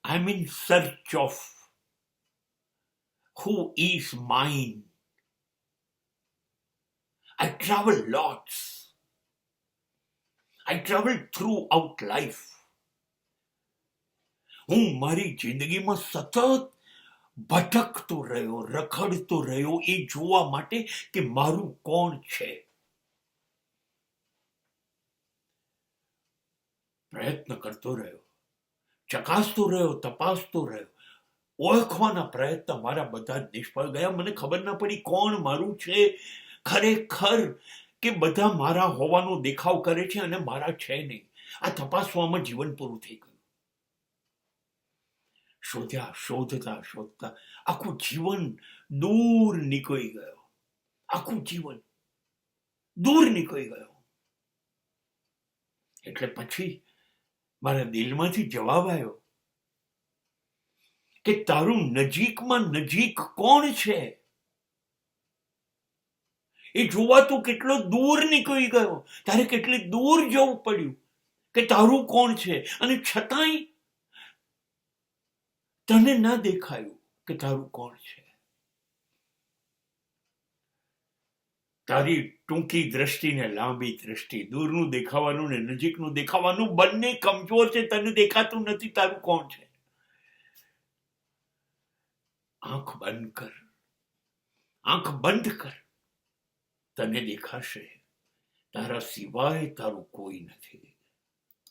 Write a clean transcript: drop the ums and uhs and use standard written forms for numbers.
I'm in search of who is mine. I travel lots. I travel throughout life. હું મારી જિંદગીમાં સતત ભટકતો રહ્યો, રખડતો રહ્યો એ જોવા માટે કે મારું કોણ છે. પ્રયત્ન કરતો રહ્યો, ચકાસતો રહ્યો, તપાસતો રહ્યો. ઓળખવાના પ્રયત્ન મારા બધા જ નિષ્ફળ ગયા. મને ખબર ના પડી કોણ મારું છે ખરેખર, કે બધા મારા હોવાનો દેખાવ કરે છે અને મારા છે નહીં. આ તપાસવામાં જીવન પૂરું થઈ ગયું. શોધતા શોધતા આખું જીવન દૂર નીકળી ગયો. આખું જીવન દૂર નીકળી ગયો. એટલે પછી મારા દિલમાંથી જવાબ આવ્યો કે તારું નજીકમાં નજીક કોણ છે એ જોવા તું કેટલો દૂર નીકળી ગયો. તારે કેટલી દૂર જવું પડ્યું કે તારું કોણ છે, અને છતાંય તને ના દેખાયું કે તારું કોણ છે. તારી ટૂંકી દ્રષ્ટિ ને લાંબી દ્રષ્ટિ, દૂરનું દેખાવાનું ને નજીકનું દેખાવાનું બંને કમજોર છે. તને દેખાતું નથી તારું કોણ છે. આંખ બંધ કર, આંખ બંધ કર, તને દેખાશે તારા સિવાય તારું કોઈ નથી.